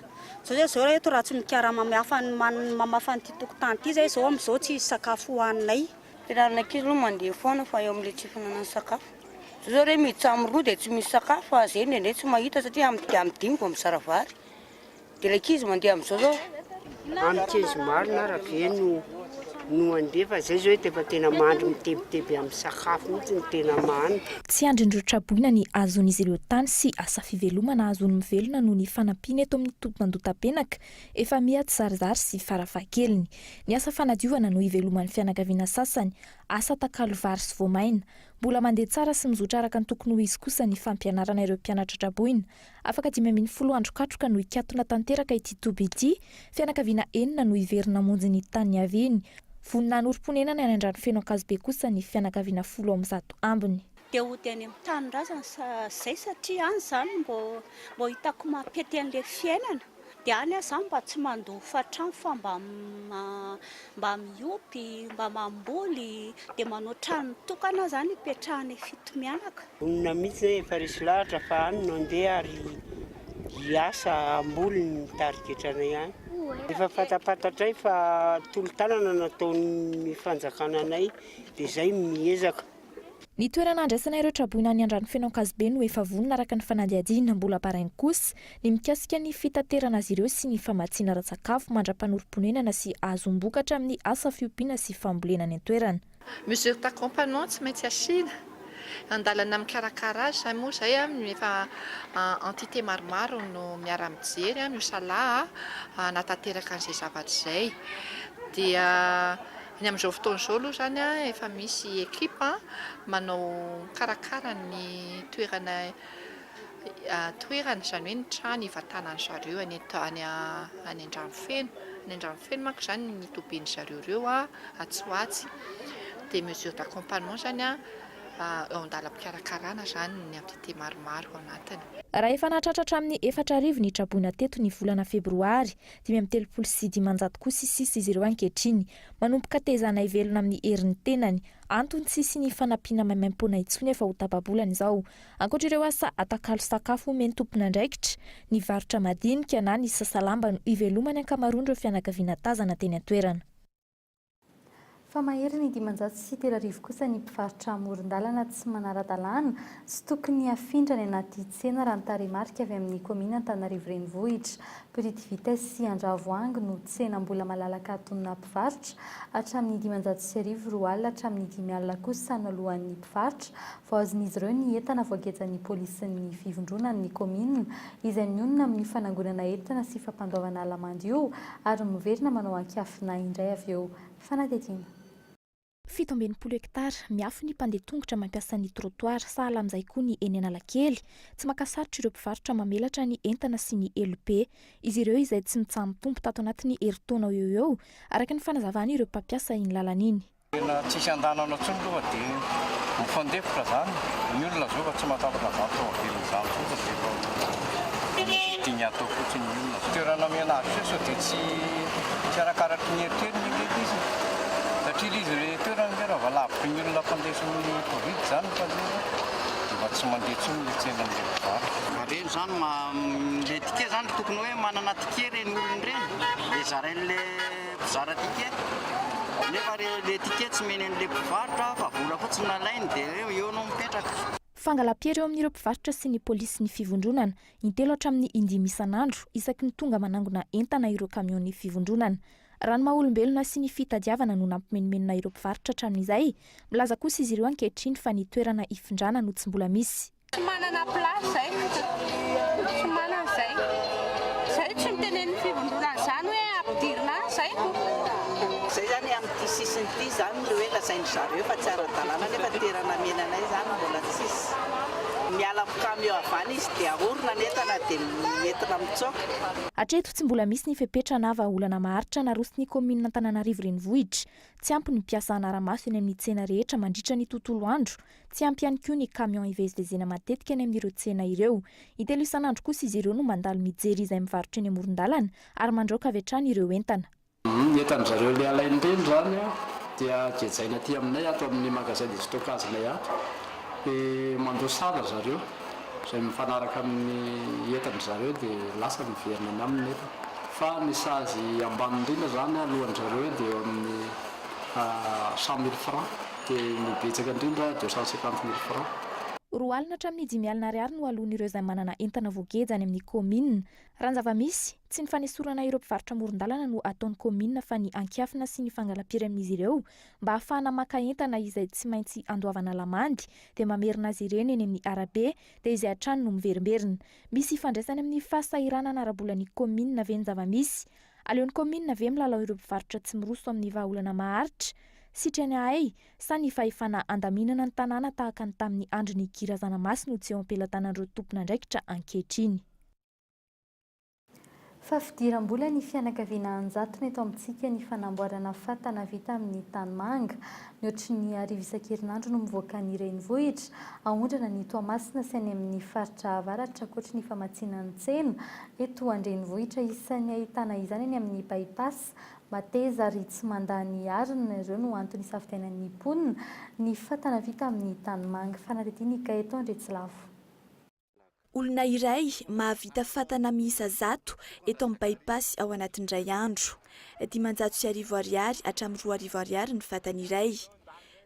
Zao eto raha tsy mikara mamafa ny tokotany ity zay zao amin'izao tsy sakafo hoaninay. Fianarana ankizy aloha mandeha foana fa eo amin'ilay tsy fihinanana sakafo. Zao re miditra amin'ny roa dia tsy misy sakafo fa zay nendray tsy mahita satria amin'ny 5 vao misara vary. Dia ilay ankizy mandeha amin'izao zao. Ankizy maro na raha no andefa zay zao efa tena mandry mitebiteby amin'ny sakafo mihitsy ny tena mamy. Tsy andrindro Traboina ny azon'izy ireo tany sy asa fivelomana azony mivelona noho ny fanampiana eto amin'ny tobina Andotam-penaka efa miha zarizary sy farafahakeliny. Ny asa fanadiovana no iveloman'ny fianakaviana sasany, asa takalo vary sy voamaina. Mbola mandeha tsara sy mizotra araka ny tokony ho izy kosa ny fampianarana ireo mpianatra Traboina. Afaka 510 andro katroka no ikatona tanteraka ity toby ity, fianakaviana 9 no iverina monjy ny tany aveny. Vonina norom-ponenana any an-drano feno Akazobe kosa ny fianakaviana 10 ambiny. Dia ho teny amin'ny tanindrazana zay satria any zany mbo hitako mampety an'ilay fiainana. dia any aho mba tsy mandofa trano fa mba miopy mba mamboly dia manao trano tokana zany hipetrahany fito mianaka. Onona mihitsy efa resy lahatra fa any no andeha ary hiasa amboly ny tarigetrana ihany. Efa fatapatratray fa tolo-tanana nataon'ny fanjakana anay dia izay miezaka. Ny toerana andraisana ireo traboina ny andrano feno ankazobe no efa vonona araka ny fanadihadiana mbola barainy kosa ny mikasika ny fitaterana azy ireo sy ny famatsiana ra-tsakafo mandra-panoro-ponenana sy azombokatra amin'ny asa fiompiana sy fambolena ny toerana. Mesure d'accompagnement tsy maintsy asina andalana mikarakara azy zay moa zay efa entité maromaro no miara-mijery miosalahy natateraka an'izay zavatra izay dia ny amin'izao fotoana izao aloha zany efa misy ekipa manao karakara ny toerana zany hoe ny trano ivatanany zareo any an-drano feno. Ny an-drano feno manko zany ny toben'ny zareo ireo Atsoatsy dia mesure d'accompagnement zany eo an-dalam-pikarakarana zany ny entité maromaro ao anatiny. Raha efa nahatratra amin'ny 4 ny traboina teto ny volana febroary 530 kosa sisa izy ireo ankehitriny manomboka tezana ivelona amin'ny herin'ny tenany antony tsisy ny fanampiana maimaim-poana intsony efa ho tapabolana izao. Ankoatra ireo asa atakalo sakafo meny tompona andraikitra ny varotra madinika na ny sasalamba no ivelomany ankamaroany ireo fianakaviana tazana teny an-toerana. Fa mahery ny 530 kosa ny mpivarotra amoron-dalana tsy manara-dalàna sy tokony afindra ny anaty tsena raha ny tarehimarika avy amin'ny komina Antananarivo renivohitra. Petite vitesse sy Andravoahangy no tsena mbola malalaka atonina mpivarotra hatramin'ny 530 alina hatramin'ny 5 alina kosa no alohan'ny mpivarotra. Vaozin'izy ireo ny entana voagetsan'ny polisin'ny fivondronan'ny komina izay mionona amin'ny fanangonana entana sy fampandoavana lamandio ary miverina manao ankiafina indray avy eo. Fanadihadiana. 17 hektara miafy ny mpandeha tongotra mampiasa ny trottoir sahala amin'izay koa ny eny Analakely tsy makasarotra ireo mpivarotra mamelatra ny entana sy ny LP. Izy ireo izay tsy mitsambo-tompo tato anatin'ny herintaona eo araka ny fanazavana ireo mpampiasa iny lalana iny. Tsisy andanana intsony aloha dia mifandefitra zany. Ny olona zao fa tsy matapitra vato avelany zany koa dia tia atao fotsiny ny olona. Toerana menavy sao dia tsy arakaratry ny heritreriny ilay izy. Satria izy toerana dia raha lavitry ny olona mpandesin'ny Covid zany mpandeha dia tsy mandeha intsony ny tsenan'ilay mpivarotra. Reny zany le tike zany tokony hoe manana tike reny olona ireny dia zarain'ilay mpizara tike. Nefa le tike tsy meny an'ilay mpivarotra fa vola fotsiny nalainy dia eo no mipetraka. Fangalapia eo amin'ireo mpivarotra sy ny polisy ny fivondronana intelo hatramin'ny 5 isan'andro isaky ny tonga manangona entana ireo kamiony fivondronana. Raha ny maha-olombelona sy ny fitadiavana no nampimenomenona ireo mpivarotra hatramin'izay, milaza kosa izy ireo ankehitriny fa ny toerana ifindrana no tsy mbola misy. Tsy manana plasy zay, tsy manana zay. Zay tsy mitenen'ny fivondronana zany hoe ampidirina zay zay zany amin'ity sisiny ity zany le hoe lasainy zareo fa tsy ara-dalàna nefa toerana menanay zany mbola tsisy. Miala amikamio avany izy dia ahorona ny entana dia entina mitsoaka. Hatreto tsy mbola misy ny fepetrana vahaolana maharitra narosiny komina Antananarivo renivohitra. Tsy ampy ny mpiasa anaramaso eny amin'ny tsena rehetra mandritra ny tontolo andro. Tsy ampy ihany koa ny camion ivezivezena matetika eny amin'ireo tsena ireo. Intelo isan'andro kosa izy ireo no mandalo mijery izay mivarotra eny amoron-dalana ary mandroaka avy hatrany ireo entana. Entan zareo le alainy reny zany dia jejaina aty aminay ato amin'ny magasin de stockage-nay ato. Mandosala zareo izay mifanaraka amin'ny entana zareo dia lasa miverina ny aminy entana. Fa ny sazy ambany indrindra zany alohan'ny zareo dia eo amin'ny 100 000 francs dia ny betsaka indrindra 250 000 francs. 2 alina hatramin'ny 5 alina ariary no alohan'ireo izay manana entana voagejany amin'ny komina. Raha ny zava-misy tsy ny fanesorana ireo mpivarotra amoron-dalana no ataon'ny komina fa ny ankiafina sy ny fangalapira amin'izy ireo mba ahafahana maka entana izay tsy maintsy andoavana lamandy dia mamerina azy ireny eny amin'ny arabe dia izay hatrany no miverimberina. Misy ifandraisany amin'ny fahasahiranana ara-bolan'ny komina ve ny zava-misy. Aleon'ny komina ve milalao ireo mpivarotra tsy miroso amin'ny vahaolana maharitra. Sitrany ahay sa ny fahefana andaminana ny tanàna tahaka ny tamin'ny andron'ny Girazana Masina no tsy eo ampelantanan'ireo tompona andraikitra ankehitriny. Fa fidiram-bola ny fianakaviana Anjatony eto amintsika ny fanamboarana fatana vita amin'ny tanimanga. Mihoatry ny 10 isan-kerinandro no mivoaka ny renivohitra, ahondrana ny Toamasina sy any amin'ny faritra avaratra ankoatra ny famatsiana ny tsena. Eto an-drenivohitra isan'ny ahitana izany any amin'ny bypass Mateza ary tsy mandany arina ireo no antony safidianan'ny mponina ny fatana vita amin'ny tanimanga. Fanadidiny Gaeton Andretsilavo. Olona iray mahavita fatana miisa 100 eto amin'ny bypass ao anatin'indray andro. 500 ariary hatramin'ny 2 ariary ny fatana iray.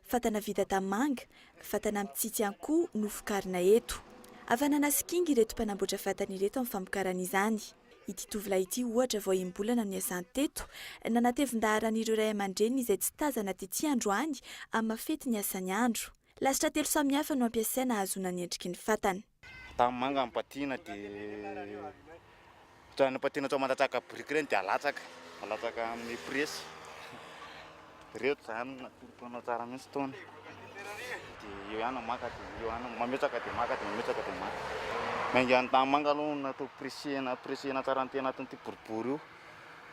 Fatana vita tanimanga, fatana mitsitsy ankoho no vokarina eto. Havanana sikinga ireto mpanamboatra fatana ireto amin'ny famokarana izany. Ity tovolahy ity ohatra vao imbolana no niasany teto, nanatevin-daharan'ireo ray aman-dreny izay tsy tazana tetỳ androany amin'ny mafety ny asany andro. Lasitra 3 samihafa no ampiasaina ahazoana ny endriky ny fatana. Tanimanga ampatina dia toana patina to mandatsaka brique reny dia alatsaka amin'ny presy. Reto zany natolopanao tsara mihitsy tony. Dia eo ihany maka dia eo ihany mametsaka dia maka dia mametsaka dia maka. Mainga ny tanimanga aloha natao presena tsara ny tena anatin'ity boribory io.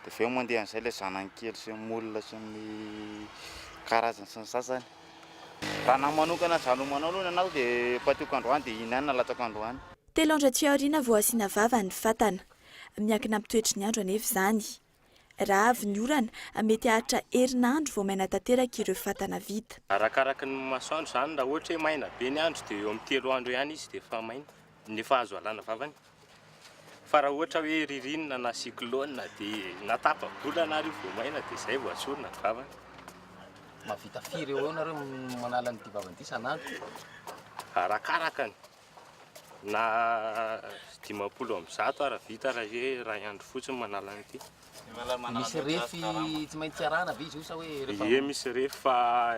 Dia avy eo mandeha an'izay ilay zanany kely sy molina sy ny karazany sy ny sasany. Raha na manokana zanomanao aloha anao dia patioko androany dia iny ihany nalatsaka androany. 3 andro aty aoriana vao asiana vava ny fatana. Miankina amin'ny toetry ny andro anefa izany. Raha avy ny orana mety ahatra herinandro vao maina tanteraka ireo fatana vita. Arakaraka ny masoandro zany, raha ohatra hoe maina be ny andro dia eo amin'ny 3 andro ihany izy dia efa maina, nefa azo alàna vavany. Fa raha ohatra hoe ririnina na cyclone dia natapa-bolana ary vao maina dia izay vao asorina ny vavany. Mavita firy eo nareo manala ny vavany ity sanandro? Arakaraka na 50 raha vita raha andro fotsiny manala an'ity. Misy refy tsy maintsy arahana be izy io sa hoe rehefa misy refy fa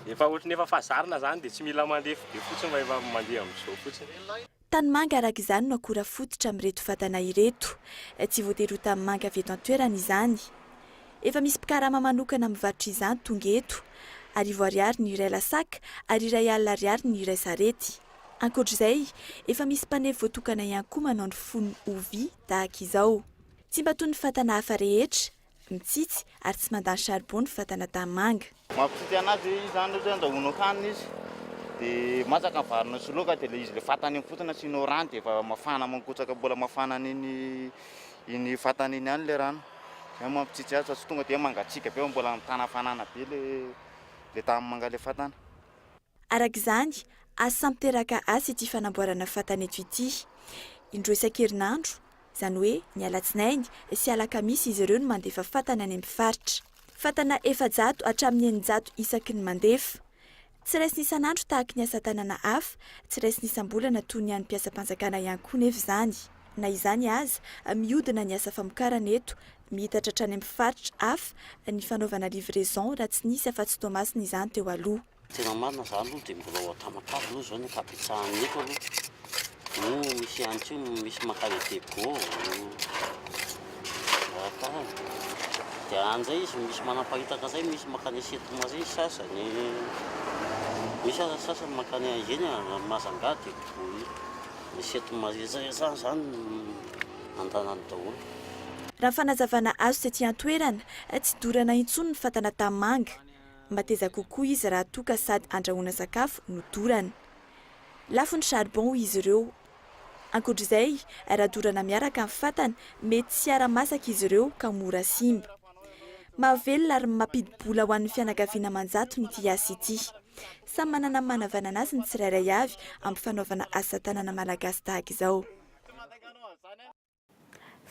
efa ohatra ny efa fazarina zany dia tsy mila mandefy be fotsiny efa mandeha amin'izao fotsiny. Tanimanga araka izany no akora fototra amin'ireto fatana ireto. Tsy voatery ho tanimanga avy eto an-toerana izany. Efa misy mpikarama manokana mivarotra izany tonga eto. 10 ariary ny iray lasaka ary 2 alina ariary ny iray sarety. Ankoatr'izay, efa misy mpanefy voatokana ihany koa manao ny fonony ovy tahaka izao. Tsy mba toy ny fatana hafa rehetra, mitsitsy ary tsy mandany charbon ny fatana tanimanga. Mampitsitsy anazy izany ohatra andrahoinao hanina izy dia masaka ny varona sy loaka dia izy ilay fatana iny fotsiny asianao rano dia efa mafana mankotsaka mbola mafana iny fatana iny ihany ilay rano. Izay mampitsitsy azy sy tonga dia mangatsiaka be mbola mitana hafanana be ilay tanimanga ilay fatana. Araka izany, asa samy teraka asa ity fanamboarana fatana eto ity. Indroa isan-kerinandro, izany hoe ny alatsinainy sy alakamisy izy ireo no mandefa fatana any amin'ny faritra. Fatana 400 hatramin'ny 900 isaky ny mandefa. Tsy raisiny isan'andro tahaka ny asa tanana hafa, tsy raisiny isam-bolana toy ny an'ny mpiasam-panjakana ihany koa nefa izany. Na izany aza, mihodina ny asa famokarana eto, mihitatra hatrany amin'ny faritra hafa ny fanaovana livraison raha tsy nisy afa-tsy Toamasina izany teo aloha. Tena marina izany aloha dia mbola ao an-tamakalo aloha izao ny ankapitsahany eto aloha. No misy ihany koa misy makany dego. Dia an'izay izy misy manapahitaka izay, misy makany asetima izay sasany. Misy sasany makany eny Mazanga dego. Asetima izay zany andanany daholo. Raha fanazavana azo sy aty an-toerana, tsy dorana intsony ny fatana tanimanga. Mateza kokoa izy raha toa ka sady andrahoana sakafo no dorana. Lafo ny charbon izy ireo. Ankoatr'izay, raha dorana miaraka amin'ny fatana, mety tsy ara-masaka izy ireo ka mora simba. Mahavelona ary mampidi-bola ho an'ny fianakaviana Manjato n'ity asa ity. Samy manana ny manavanana azy ny tsirairay avy amin'ny fanaovana asa tanana malagasy tahaka izao.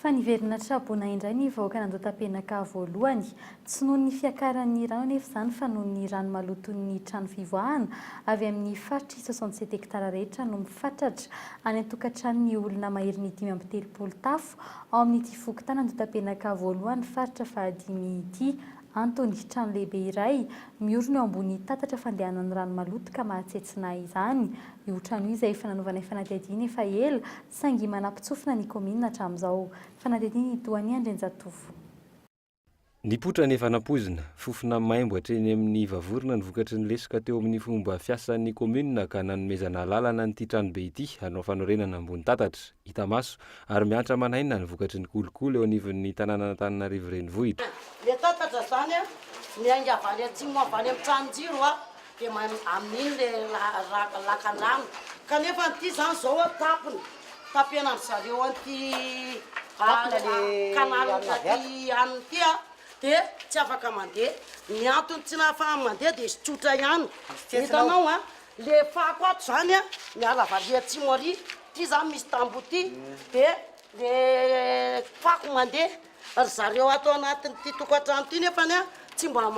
Fa niverina trabona indray ny vahoaka nandotam-penaka voalohany, tsy noho ny fiakaran'ny rano nefa izany fa noho ny rano maloton'ny trano fivoahana avy amin'ny faritra 67 hektara rehetra no mifatratra any an-tokantranon'ny olona maherin'ny 570 tafo ao amin'ity fokontany nandotam-penaka voalohany faritra fahadimy ity. Antony, trano lehibe iray miorina eo ambony tatatra fandehanan'ny rano maloto ka mahatsetsina izany. Io trano io izay efa nanaovana fanadihadiana efa ela saingy manampitsofina ny komina hatramin'izao. Fanadihadiana Doany Andrenjatovo. Ny potra nefa nampozina, fofona maimbo hatreny amin'ny vavorona ny vokatry ny lesoka teo amin'ny fomba fiasan'ny komuna ka nanomezana lalana n'ity tranobe ity hanao fanorenana ambony tatatra hita maso ary miantra manaina ny vokatry ny kolokolo eo anivon'ny tanàna Antananarivo renivohitra. Le tatatra zany a miainga avany atsimo avany amin'ny tranonjiro a dia amin'iny le lakan-drano kanefa an'ity zany zao a tapena ny zareo an'ity kanalina ty an'ity a dia tsy afaka mandeha. Ny antony tsy nahafaha mandeha dia tsotra ihany. Hitanao a le fako ato zany a miala avy atsimo ary ty zany misy tambo ty dia le fako mandeha ary zareo ato anatin'ity tokantrano ty nefany a tsy mba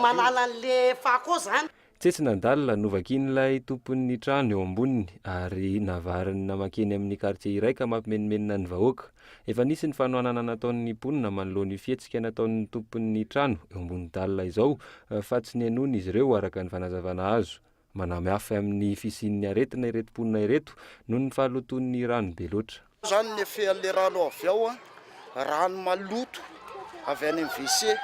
manala an'le fako zany. Tsetsina ndalina novakin'ilay tompon'ny trano eo amboniny ary navariny namakeny amin'ny quartier iray ka mampimenimenina ny vahoaka. Efa nisy ny fanohanana nataon'ny mponina manoloana ny fihetsika nataon'ny tompon'ny trano eo ambony dalina izao fa tsy niainoana izy ireo araka ny fanazavana azo. Manamafy amin'ny fisian'ny aretina ireto mponina ireto noho ny fahaloton'ny rano be loatra. Zany ny fean'le rano avy ao a rano maloto avy any amin'ny WC.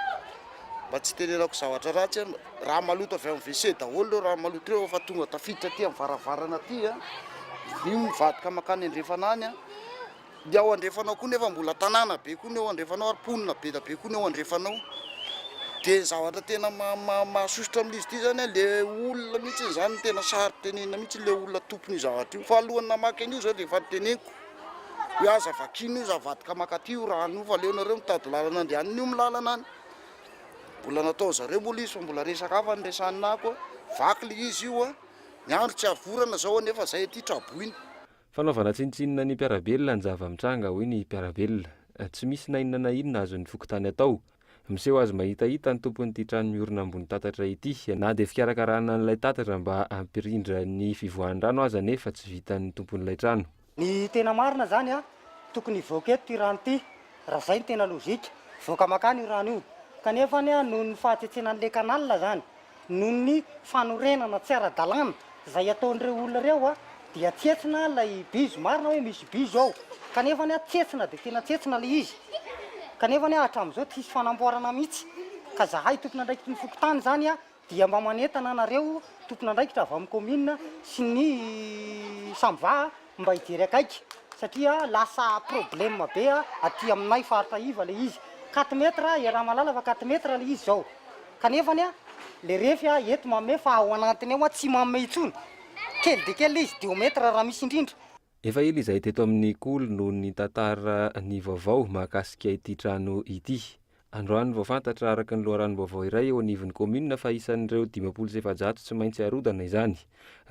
Mba tsy tenenako zavatra ratsy a raha maloto avy amin'ny WC daholo raha maloto ireo fa tonga tafiditra aty amin'ny varavarana aty a io mivadika makany andrefana any a dia ao andrefanao koa nefa mbola tanàna be koa ny ao andrefanao ary ponina be da be koa ny ao andrefanao dia zavatra tena mahasosotra amin'izy ity zany le olona mihitsy zany tena sary tenena mihitsy le olona tompony zavatra io fa alohany namaky an'io zao dia efa teneniko hoe aza vakino io zavadika makaty io rano io fa leo nareo mitady lalana andehaniny io milalana any. Mbola natao zareo mbola izy fa mbola resaka hafa ny resanina ako vaky le izy io a ny andro tsy avorana zao nefa zay aty traboiny. Fanaovana tsinitsinina ny mpiarabelona ny zava-mitranga hoy ny mpiarabelona. Tsy misy na inona na inona azon'ny fokotany atao. Miseho azy mahitahita ny tompon'ity trano miorina ambony tatatra ity na dia fikarakarana n'ilay tatatra mba hampirindra ny fivoahan-drano aza nefa tsy vitan'ny tompon'ilay trano. Ny tena marina zany a tokony voaka eto ty rano ty raha zay ny tena lozika voaka makany io rano io kanefa ny a noho ny fahatsetsena kanalina zany noho ny fanorenana tsy ara-dalàna zay ataon'ireo olona reo a dia tsetsina lay bizo marina hoe misy bizo ao kanefa ny a tsetsina dia tena tsetsina le izy kanefa ny a hatramin'izao tsy hisy fanamboarana mihitsy ka zahay tompona andraikitry ny fokotany zany a dia mba manentana anareo tompona andraikitra avy amin'ny komina sy ny samva mba hijery akaiky satria lasa problème be a aty aminay faritra iva le izy 4 metra raha malala fa 4 metra le izy zao kanefa ny a le refy a eto mamme fa ao anatiny eo a tsy mamme itsony kely de kely izy 2 metra raha misy indrindra. Efa ela izay teto amin'ny KOLO noho ny tantara ny vaovao mahakasika ity trano ity. Androany vao fantatra araka ny loharano vaovao iray eo anivon'ny komuna fa isan'ireo 500 tsy maintsy arodana izany.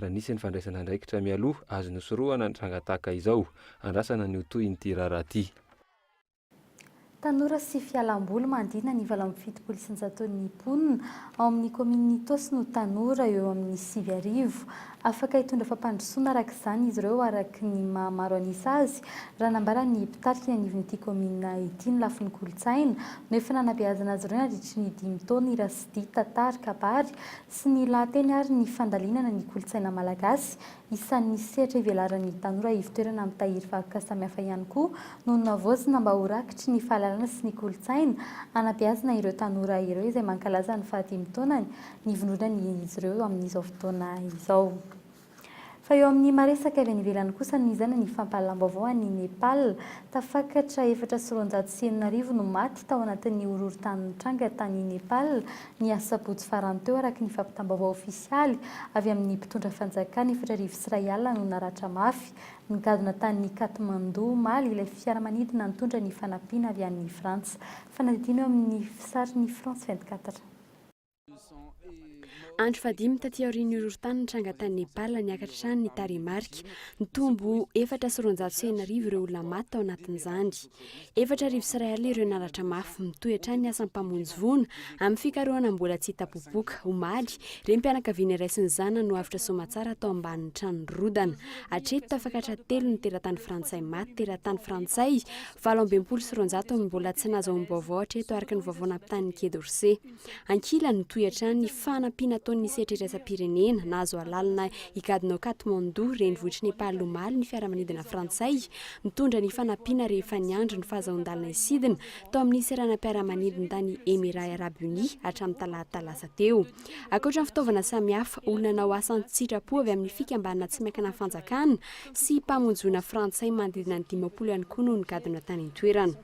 Raha nisy ny fandraisana andraikitra mialoha azo nosorohana ny tranga tahaka izao. Andrasana ny hotoy ny raharaha ity. Tanora sy fialamboly mandina ny vala amin'ny fitopolo isan-jaton'ny mponina ao amin'ny kominy Tosy no tanora eo amin'ny 9 afaka hitondra fampandrosoana araka izany izy ireo araka ny mahamaro anisa azy raha nambara ny mpitarika ny anivon'ity komina ity ny lafin'ny kolotsaina no efa nanabeazana azy ireo nandritry ny 5 taona irasidi tantara kabary sy ny lahateny ary ny fandalinana ny kolotsaina malagasy isan'ny sehatra ivelaran'ny tanora ivitoerana amin'ny tahiry vakoka samihafa ihany koa no navoazina mba ho rakitry ny fahalalana sy ny kolotsaina anabeazana ireo tanora ireo izay mankalaza ny 5 taonany ny vononany izy ireo amin'izao fotoana izao. Fa eo amin'ny maresaka avy any ivelany kosa nizana ny fampahalalam-baovao any Nepal tafakatra 490 no maty tao anatin'ny horohorontany tranga tany Nepal ny asabotsy farany teo araka ny fampitam-baovao ofisialy avy amin'ny mpitondra fanjakana 4 sy iray alina no naratra mafy nigadona tany Katmandu maly ilay fiaramanidina nitondra ny fanampiana avy any Frantsa. Fanadidina eo amin'ny sarin'ny France 24. Andro fadimy taty aorian'ny horohorontany ny tranga tany Nepal niakatra trano ny taremarika nitombo 490 ireo olona maty tao anatin'izany. 4 sy iray alina ireo naratra mafy mitoetra ny asa mpamonjy vona amin'ny fikarohana mbola tsy hita popoka omaly rem-pianakaviana iray sy ny zanany no avitra somatsara tao ambanin'ny trano rodana. Hatreto tafakatra 3 ny teratany frantsay maty teratany frantsay 720 mbola tsy nahazo ny vaovao hatreto araka ny vaovao nampitany Quai d'Orsay. Ankila ny toetra ny fanampiana nataon'ny setriraisam-pirenena nazo alalina ikadinao Katmandu renivohitry Nepal omaly ny fiaramanidina frantsay mitondra ny fanampiana rehefa niandro ny fahazahondalina isidina tao amin'ny seranam-piaramanidina tany Émirats Arabes Unis hatramin'ny talata teo. Ankoatra ny fitaovana samihafa, olona nao asa an-tsitrapo avy amin'ny fikambanana tsy miankina fanjakana sy mpamonjona frantsay manodidina ny 50 ihany koa no nigadona tany an-toerana.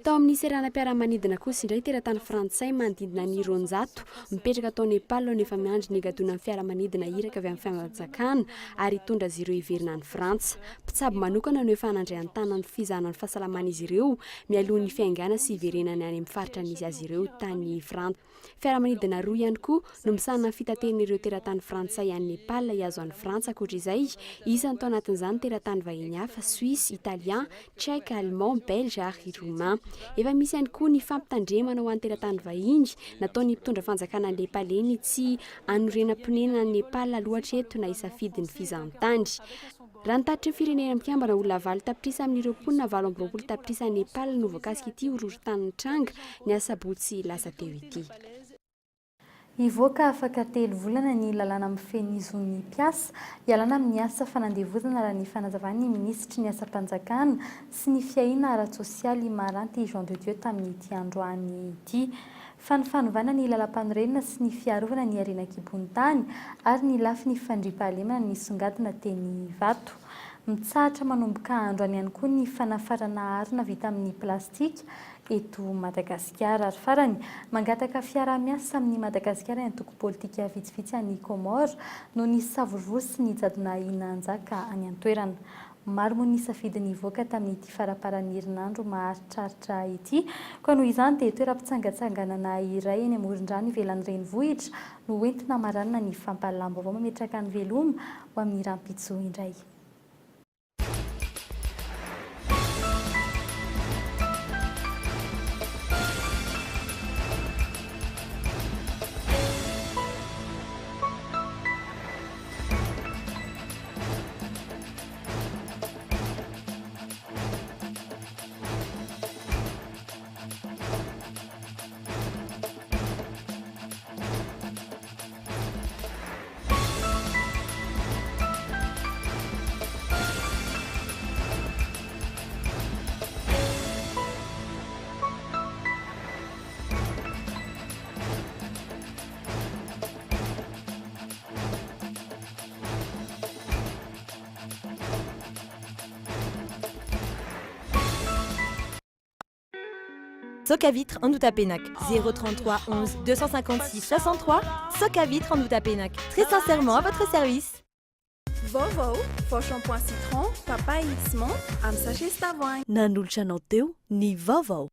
Tao amin'ny seranam-piaramanidina kosa indray teratany frantsay manodidina ny 200 mipetraka tao Nepal no efa miandry ny gadona amin'ny fiaramanidina iraka avy amin'ny fanjakana ary hitondra azy ireo hiverina any Frantsa. Mpitsabo manokana no efa nandray an-tana ny fizahanany fahasalaman'izy ireo mialohan'ny fiaingana sy hiverenany any amin'ny faritra nisy azy ireo tany Frantsa. Fiaramanidina roa ihany koa no misanina fitatehan'ireo teratany frantsay any Nepal hiazo any Frantsa. Ankoatra izay, isany tao anatin'izany teratany vahiny hafa Suisse, Italien, Tchèque, Allemand, Belge ary Roumain. Efa misy ihany koa ny fampitandremana ho an'ny teratany vahiny nataon'ny mpitondra fanjakana nepaleny tsy anorenam-ponenana ny Nepal lohatreto na isafidin'ny fizahan-tany. Raha nitatitra ny firenena mikambana olona 9 tapitrisa amin'ny 29 tapitrisa Nepal no voakasika ity horohorotan'ny tranga ny asabotsy lasa teo ity. Ivoaka afaka 3 volana ny lalàna mifenizon'ny mpiasa ialana amin'ny asa fanandevozana raha ny fanazavany ministry ny asa-panjakana sy ny fiaina ara-tsosialy Maranty Jean de Dieu tamin'ity androany ity. Fanofanovana ny lalam-panorenana sy ny fiarovana ny arenan-kibon-tany ary ny lafiny fandriam-pahalemana ny songadina teny vato. Mitsahatra manomboka androany ihany koa ny fanafarana arina vita amin'ny plastika eto Madagasikara. Ary farany mangataka fiara-miasa amin'ny Madagasikara ny antoko politika vitsivitsy any Comore no ny savorovory sy ny jadona hinan-jaka any an-toerana. Maro moa ny safidiny ivoaka tamin'ity faraparan'ny herinandro maharitraritra ity. Koa noho izany dia toeram-pitsangatsanganana iray eny amoron-drano ivelan'ny renivohitra no entina maranana ny fampahalalam-baovao mametraka ny veloma ho amin'ny rampitso indray. Soc à vitre en Outapénac 033 11 256 63. Soc à vitre en Outapénac. Très sincèrement à votre service. Vaovao, faux shampoing citron, papaye, menthe, amin'ny sachet Stavoin. Nanolotra anao teo ny Vaovao.